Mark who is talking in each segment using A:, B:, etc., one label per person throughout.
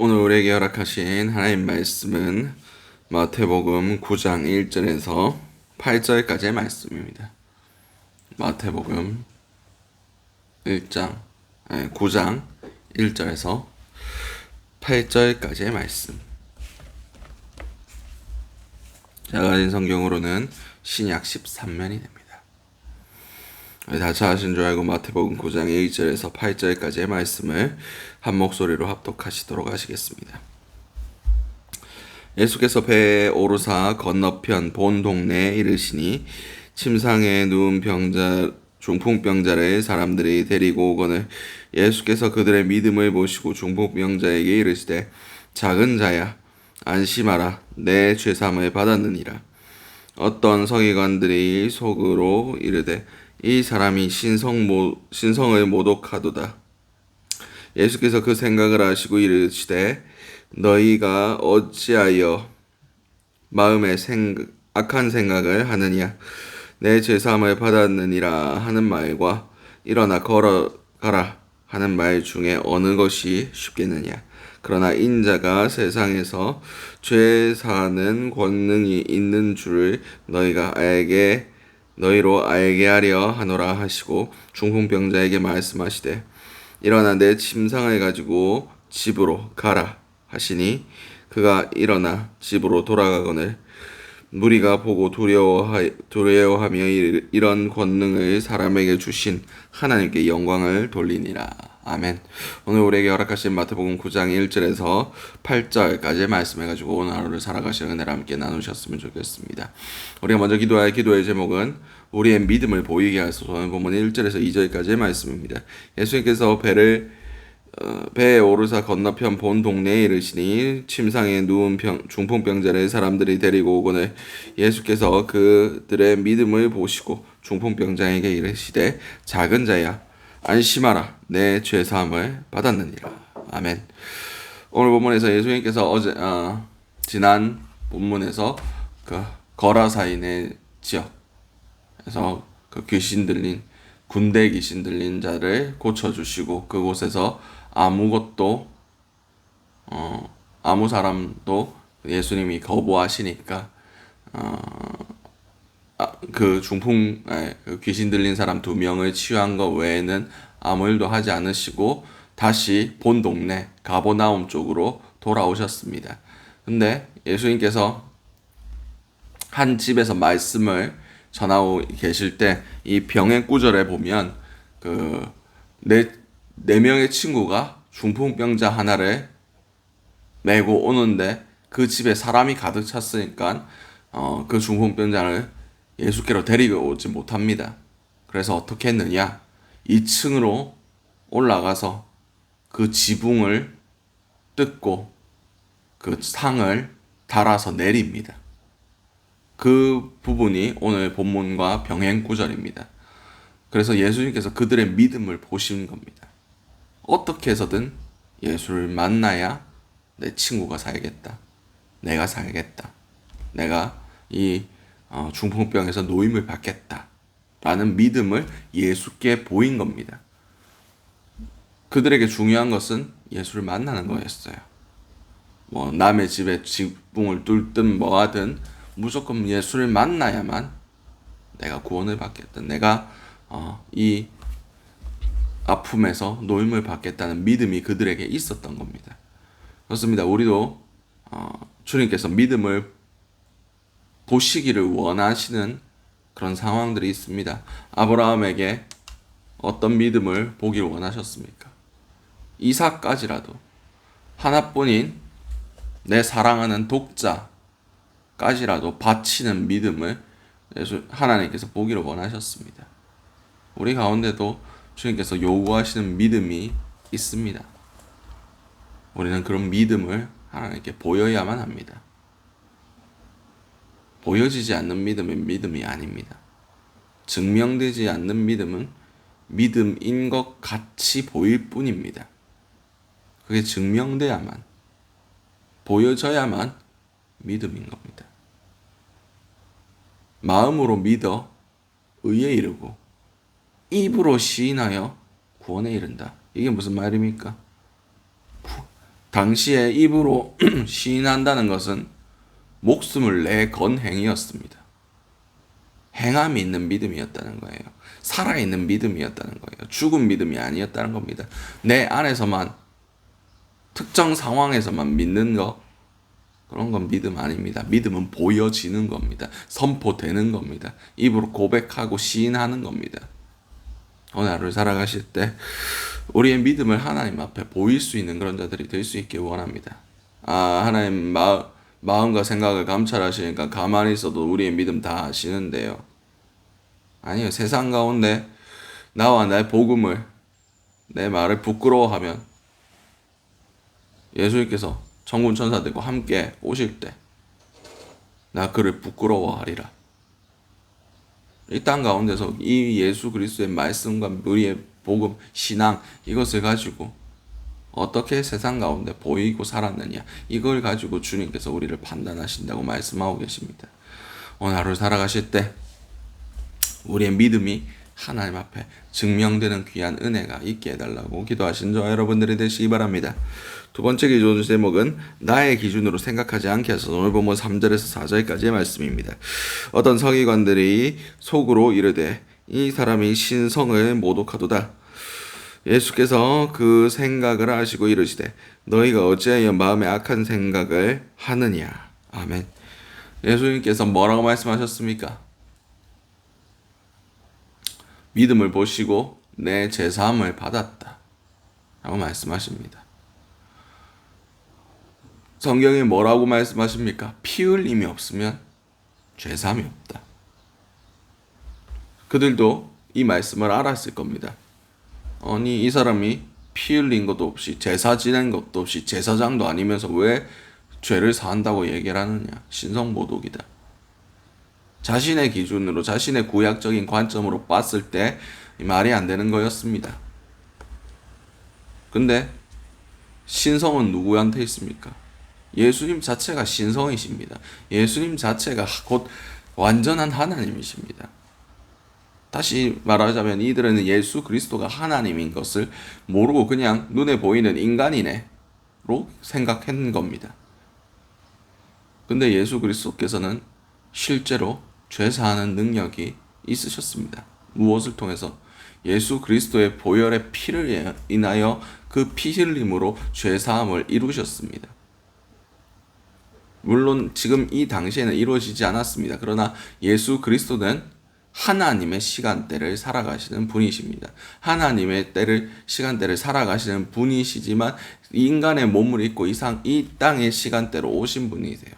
A: 오늘 우리에게 허락하신 하나님 말씀은 마태복음 9장 1절에서 8절까지의 말씀입니다. 마태복음 9장 1절에서 8절까지의 말씀. 제가 가진 성경으로는 신약 13면이 됩니다. 다 찾으신 줄 알고 마태복음 9장 1절에서 8절까지의 말씀을 한 목소리로 합독하시도록 하시겠습니다. 예수께서 배에 오르사 건너편 본 동네에 이르시니 침상에 누운 중풍병자를 사람들이 데리고 오거늘 예수께서 그들의 믿음을 보시고 중풍병자에게 이르시되 작은 자야 안심하라 내 죄사함을 받았느니라. 어떤 서기관들이 속으로 이르되 이 사람이 신성을 모독하도다. 예수께서 그 생각을 아시고 이르시되 너희가 어찌하여 마음에 악한 생각을 하느냐. 내 죄사함을 받았느니라 하는 말과 일어나 걸어가라 하는 말 중에 어느 것이 쉽겠느냐. 그러나 인자가 세상에서 죄 사하는 권능이 있는 줄을 너희로 알게 하려 하노라 하시고 중풍병자에게 말씀하시되 일어나 내 침상을 가지고 집으로 가라 하시니 그가 일어나 집으로 돌아가거늘 무리가 보고 두려워하며 이런 권능을 사람에게 주신 하나님께 영광을 돌리니라. 아멘. 오늘 우리에게 허락하신 마태복음 9장 1절에서 8절까지 말씀해가지고 오늘 하루를 살아가시는 은혜를 함께 나누셨으면 좋겠습니다. 우리가 먼저 기도할 기도의 제목은 우리의 믿음을 보이게 하소서. 오늘 본문 1절에서 2절까지의 말씀입니다. 예수님께서 배에 오르사 건너편 본 동네에 이르시니 침상에 누운 중풍병자를 사람들이 데리고 오거늘 예수께서 그들의 믿음을 보시고 중풍병자에게 이르시되 작은 자야 안심하라 내 죄사함을 받았느니라. 아멘. 오늘 본문에서 예수님께서 지난 본문에서 그 거라사인의 지역에서 그 군대 귀신 들린 자를 고쳐주시고 그곳에서 아무 사람도 예수님이 거부하시니까 그 귀신 들린 사람 2명을 치유한 것 외에는 아무 일도 하지 않으시고 다시 본 동네 가버나움 쪽으로 돌아오셨습니다. 근데 예수님께서 한 집에서 말씀을 전하고 계실 때 이 병행 구절에 보면 네 명의 친구가 중풍병자 하나를 메고 오는데 그 집에 사람이 가득 찼으니까 그 중풍병자를 예수께로 데리고 오지 못합니다. 그래서 어떻게 했느냐? 2층으로 올라가서 그 지붕을 뜯고 그 상을 달아서 내립니다. 그 부분이 오늘 본문과 병행 구절입니다. 그래서 예수님께서 그들의 믿음을 보신 겁니다. 어떻게 해서든 예수를 만나야 내 친구가 살겠다. 내가 살겠다. 내가 이 중풍병에서 노임을 받겠다. 라는 믿음을 예수께 보인 겁니다. 그들에게 중요한 것은 예수를 만나는 거였어요. 남의 집에 지붕을 뚫든 뭐하든 무조건 예수를 만나야만 내가 구원을 받겠다. 내가 이 아픔에서 노임을 받겠다는 믿음이 그들에게 있었던 겁니다. 그렇습니다. 우리도 주님께서 믿음을 보시기를 원하시는 그런 상황들이 있습니다. 아브라함에게 어떤 믿음을 보기를 원하셨습니까? 이삭까지라도 하나뿐인 내 사랑하는 독자까지라도 바치는 믿음을 하나님께서 보기를 원하셨습니다. 우리 가운데도 주님께서 요구하시는 믿음이 있습니다. 우리는 그런 믿음을 하나님께 보여야만 합니다. 보여지지 않는 믿음은 믿음이 아닙니다. 증명되지 않는 믿음은 믿음인 것 같이 보일 뿐입니다. 그게 증명돼야만, 보여져야만 믿음인 겁니다. 마음으로 믿어 의에 이르고 입으로 시인하여 구원에 이른다. 이게 무슨 말입니까? 당시에 입으로 시인한다는 것은 목숨을 내건 행위였습니다. 행함이 있는 믿음이었다는 거예요. 살아있는 믿음이었다는 거예요. 죽은 믿음이 아니었다는 겁니다. 내 안에서만, 특정 상황에서만 믿는 거, 그런 건 믿음 아닙니다. 믿음은 보여지는 겁니다. 선포되는 겁니다. 입으로 고백하고 시인하는 겁니다. 오늘 하루를 살아가실 때 우리의 믿음을 하나님 앞에 보일 수 있는 그런 자들이 될 수 있길 원합니다. 하나님 마음과 생각을 감찰하시니까 가만히 있어도 우리의 믿음 다 아시는데요. 아니요. 세상 가운데 나와 내 복음을, 내 말을 부끄러워하면 예수님께서 천군 천사들과 함께 오실 때 나 그를 부끄러워하리라. 이 땅 가운데서 이 예수 그리스도의 말씀과 우리의 복음, 신앙, 이것을 가지고 어떻게 세상 가운데 보이고 살았느냐, 이걸 가지고 주님께서 우리를 판단하신다고 말씀하고 계십니다. 오늘 하루 살아가실 때 우리의 믿음이 하나님 앞에 증명되는 귀한 은혜가 있게 해달라고 기도하신 저와 여러분들이 되시기 바랍니다. 두 번째 기도 제목은 나의 기준으로 생각하지 않게 하소서. 오늘 본문 3절에서 4절까지의 말씀입니다. 어떤 서기관들이 속으로 이르되 이 사람이 신성을 모독하도다. 예수께서 그 생각을 아시고 이르시되 너희가 어찌하여 마음에 악한 생각을 하느냐. 아멘. 예수님께서 뭐라고 말씀하셨습니까? 믿음을 보시고 내 제사함을 받았다 라고 말씀하십니다. 성경에 뭐라고 말씀하십니까? 피 흘림이 없으면 죄사함이 없다. 그들도 이 말씀을 알았을 겁니다. 아니 이 사람이 피 흘린 것도 없이 제사 지낸 것도 없이 제사장도 아니면서 왜 죄를 사한다고 얘기를 하느냐. 신성모독이다. 자신의 기준으로 자신의 구약적인 관점으로 봤을 때 말이 안 되는 거였습니다. 근데 신성은 누구한테 있습니까? 예수님 자체가 신성이십니다. 예수님 자체가 곧 완전한 하나님이십니다. 다시 말하자면 이들은 예수 그리스도가 하나님인 것을 모르고 그냥 눈에 보이는 인간이네로 생각한 겁니다. 근데 예수 그리스도께서는 실제로 죄사하는 능력이 있으셨습니다. 무엇을 통해서? 예수 그리스도의 보혈의 피를 인하여 그 피 흘림으로 죄사함을 이루셨습니다. 물론 지금 이 당시에는 이루어지지 않았습니다. 그러나 예수 그리스도는 하나님의 시간대를 살아가시는 분이십니다. 하나님의 시간대를 살아가시는 분이시지만 인간의 몸을 입고 이 땅의 시간대로 오신 분이세요.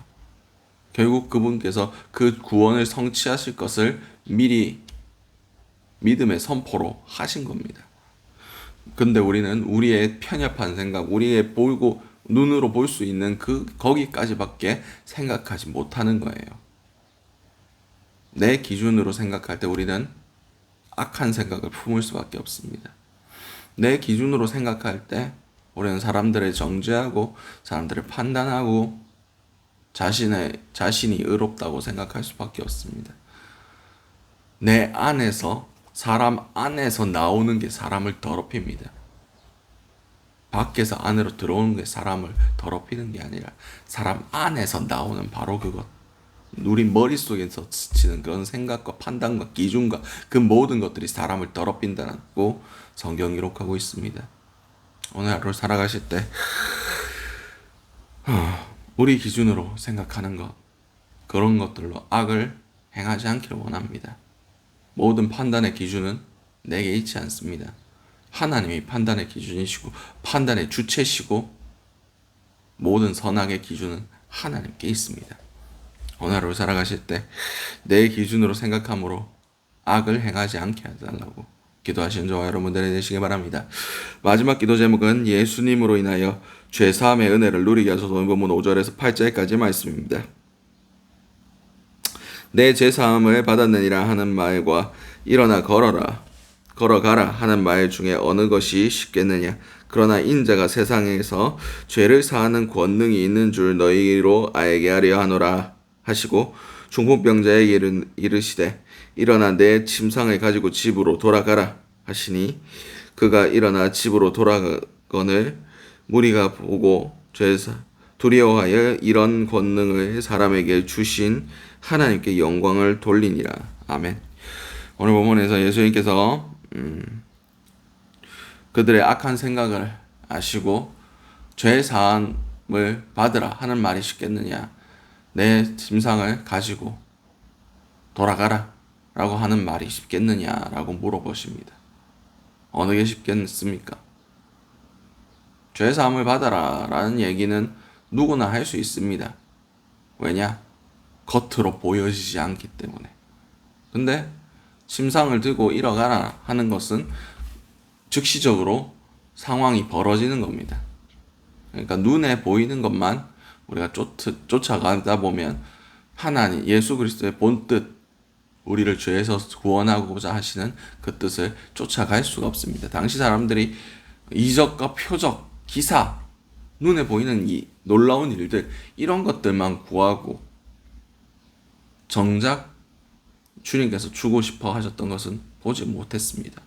A: 결국 그분께서 그 구원을 성취하실 것을 미리 믿음의 선포로 하신 겁니다. 근데 우리는 우리의 편협한 생각, 우리의 보이고 눈으로 볼 수 있는 거기까지밖에 생각하지 못하는 거예요. 내 기준으로 생각할 때 우리는 악한 생각을 품을 수밖에 없습니다. 내 기준으로 생각할 때 우리는 사람들을 정죄하고 사람들을 판단하고 자신이 의롭다고 생각할 수밖에 없습니다. 내 안에서 사람 안에서 나오는 게 사람을 더럽힙니다. 밖에서 안으로 들어오는 게 사람을 더럽히는 게 아니라 사람 안에서 나오는 바로 그것. 우리 머릿속에서 스치는 그런 생각과 판단과 기준과 그 모든 것들이 사람을 더럽힌다고 성경이 기록하고 있습니다. 오늘 하루 살아가실 때 우리 기준으로 생각하는 것, 그런 것들로 악을 행하지 않기를 원합니다. 모든 판단의 기준은 내게 있지 않습니다. 하나님이 판단의 기준이시고 판단의 주체시고 모든 선악의 기준은 하나님께 있습니다. 오늘 하루 살아가실 때 내 기준으로 생각함으로 악을 행하지 않게 해달라고 기도하시는 저와 여러분들이 되시기 바랍니다. 마지막 기도 제목은 예수님으로 인하여 죄사함의 은혜를 누리게 하소서. 오늘 본문 5절에서 8절까지 말씀입니다. 내 죄사함을 받았느니라 하는 말과 일어나 걸어가라 하는 말 중에 어느 것이 쉽겠느냐. 그러나 인자가 세상에서 죄를 사하는 권능이 있는 줄 너희로 알게 하려 하노라 하시고 중풍병자에게 이르시되 일어나 내 침상을 가지고 집으로 돌아가라 하시니 그가 일어나 집으로 돌아가거늘 무리가 보고 두려워하여 이런 권능을 사람에게 주신 하나님께 영광을 돌리니라. 아멘. 오늘 본문에서 예수님께서 그들의 악한 생각을 아시고 죄 사함을 받으라 하는 말이 쉽겠느냐, 내 짐상을 가지고 돌아가라 라고 하는 말이 쉽겠느냐라고 물어보십니다. 어느 게 쉽겠습니까? 죄 사함을 받아라 라는 얘기는 누구나 할 수 있습니다. 왜냐? 겉으로 보여지지 않기 때문에. 근데 침상을 들고 일어가라 하는 것은 즉시적으로 상황이 벌어지는 겁니다. 그러니까 눈에 보이는 것만 우리가 쫓아가다 보면 하나님 예수 그리스도의 본뜻, 우리를 죄에서 구원하고자 하시는 그 뜻을 쫓아갈 수가 없습니다. 당시 사람들이 이적과 표적, 기사, 눈에 보이는 이 놀라운 일들, 이런 것들만 구하고 정작 주님께서 주고 싶어 하셨던 것은 보지 못했습니다.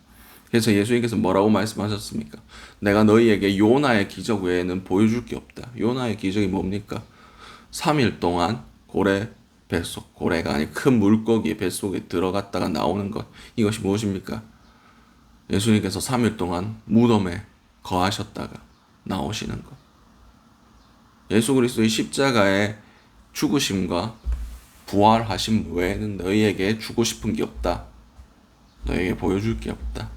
A: 그래서 예수님께서 뭐라고 말씀하셨습니까? 내가 너희에게 요나의 기적 외에는 보여줄 게 없다. 요나의 기적이 뭡니까? 3일 동안 고래가 아니 큰 물고기 뱃속에 들어갔다가 나오는 것. 이것이 무엇입니까? 예수님께서 3일 동안 무덤에 거하셨다가 나오시는 것. 예수 그리스도의 십자가의 죽으심과 부활하심 외에는 너희에게 주고 싶은 게 없다. 너희에게 보여줄 게 없다.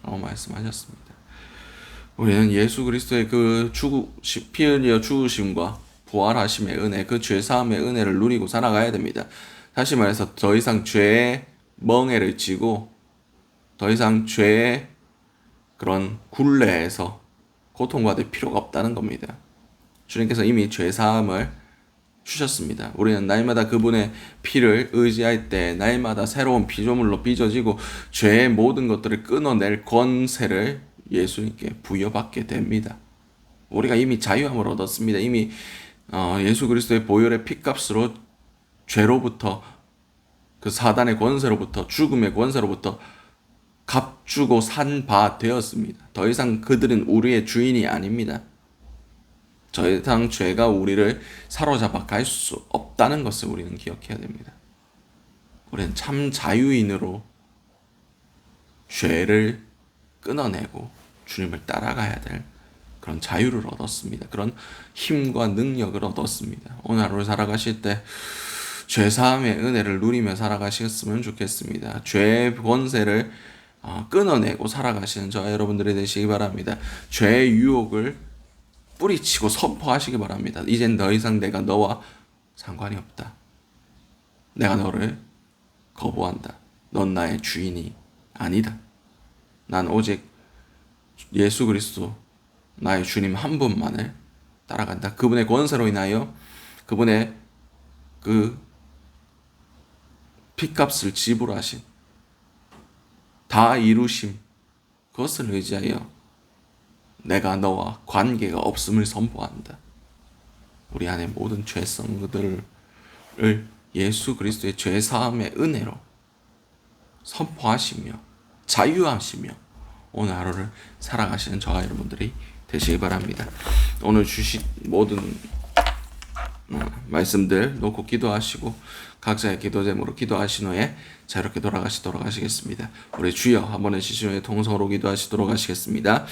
A: 라고 말씀하셨습니다. 우리는 예수 그리스도의 그 피 흘려 죽으심과 부활하심의 은혜, 그 죄사함의 은혜를 누리고 살아가야 됩니다. 다시 말해서 더 이상 죄의 멍에를 지고 더 이상 죄의 그런 굴레에서 고통받을 필요가 없다는 겁니다. 주님께서 이미 죄사함을 주셨습니다. 우리는 날마다 그분의 피를 의지할 때 날마다 새로운 피조물로 빚어지고 죄의 모든 것들을 끊어낼 권세를 예수님께 부여받게 됩니다. 우리가 이미 자유함을 얻었습니다. 이미 예수 그리스도의 보혈의 피값으로 죄로부터, 그 사단의 권세로부터, 죽음의 권세로부터 값주고 산 바 되었습니다. 더 이상 그들은 우리의 주인이 아닙니다. 더 이상 죄가 우리를 사로잡아 갈 수 없다는 것을 우리는 기억해야 됩니다. 우리는 참 자유인으로 죄를 끊어내고 주님을 따라가야 될 그런 자유를 얻었습니다. 그런 힘과 능력을 얻었습니다. 오늘 하루를 살아가실 때 죄사함의 은혜를 누리며 살아가셨으면 좋겠습니다. 죄의 권세를 끊어내고 살아가시는 저와 여러분들이 되시기 바랍니다. 죄의 유혹을 뿌리치고 선포하시기 바랍니다. 이젠 더 이상 내가 너와 상관이 없다. 내가 너를 거부한다. 넌 나의 주인이 아니다. 난 오직 예수 그리스도 나의 주님 한 분만을 따라간다. 그분의 권세로 인하여 그분의 그 피값을 지불하신 다 이루심, 그것을 의지하여 내가 너와 관계가 없음을 선포한다. 우리 안에 모든 죄성들을 예수 그리스도의 죄사함의 은혜로 선포하시며 자유하시며 오늘 하루를 살아가시는 저와 여러분들이 되시기 바랍니다. 오늘 주신 모든 말씀들 놓고 기도하시고 각자의 기도 제목으로 기도하신 후에 자유롭게 돌아가시도록 하시겠습니다. 우리 주여 한번 해주신 후에 통성으로 기도하시도록 하시겠습니다.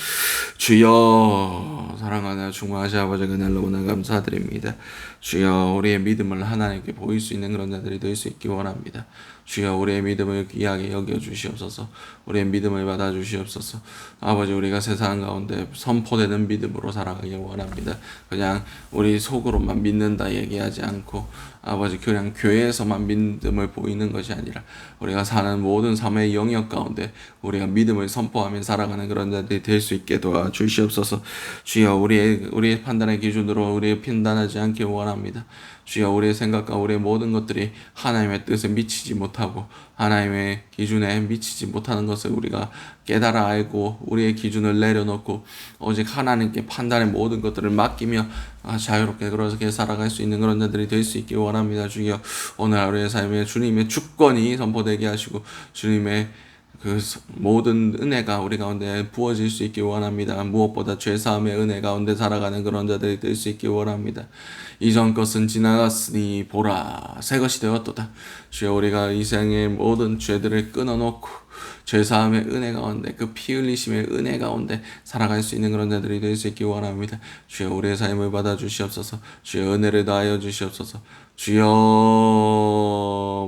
A: 주여, 사랑하는 중마하신 아버지 그날 너무나 감사드립니다. 주여, 우리의 믿음을 하나님께 보일 수 있는 그런 자들이 될 수 있기 원합니다. 주여, 우리의 믿음을 귀하게 여겨 주시옵소서. 우리의 믿음을 받아 주시옵소서. 아버지, 우리가 세상 가운데 선포되는 믿음으로 살아가길 원합니다. 그냥 우리 속으로만 믿는다 얘기하지 않고 아버지, 그냥 교회에서만 믿음을 보이는 것이 아니라 우리가 사는 모든 삶의 영역 가운데 우리가 믿음을 선포하며 살아가는 그런 자들이 될 수 있게 도와주시옵소서. 주여, 우리의 판단의 기준으로 우리의 판단하지 않길 원합니다. 주여, 우리의 생각과 우리의 모든 것들이 하나님의 뜻에 미치지 못하고 하나님의 기준에 미치지 못하는 것을 우리가 깨달아 알고 우리의 기준을 내려놓고 오직 하나님께 판단의 모든 것들을 맡기며 자유롭게 그렇게 살아갈 수 있는 그런 자들이 될 수 있길 원합니다. 주여, 오늘 하루의 삶에 주님의 주권이 선포되게 하시고 주님의 그 모든 은혜가 우리 가운데 부어질 수 있기 원합니다. 무엇보다 죄사함의 은혜 가운데 살아가는 그런 자들이 될 수 있기 원합니다. 이전 것은 지나갔으니 보라 새 것이 되었도다. 주여 우리가 이 생의 모든 죄들을 끊어놓고 죄사함의 은혜 가운데 그 피 흘리심의 은혜 가운데 살아갈 수 있는 그런 자들이 될 수 있기 원합니다. 주여 우리의 삶을 받아 주시옵소서. 주여 은혜를 다하여 주시옵소서. 주여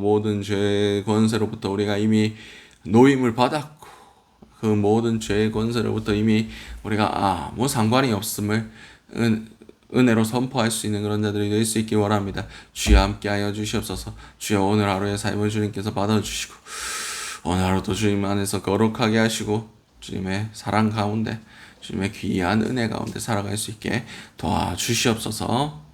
A: 모든 죄의 권세로부터 우리가 이미 노임을 받았고 그 모든 죄의 권세로부터 이미 우리가 아무 상관이 없음을 은혜로 선포할 수 있는 그런 자들이 될 수 있기 원합니다. 주여 함께하여 주시옵소서. 주여 오늘 하루의 삶을 주님께서 받아주시고 오늘 하루도 주님 안에서 거룩하게 하시고 주님의 사랑 가운데 주님의 귀한 은혜 가운데 살아갈 수 있게 도와주시옵소서.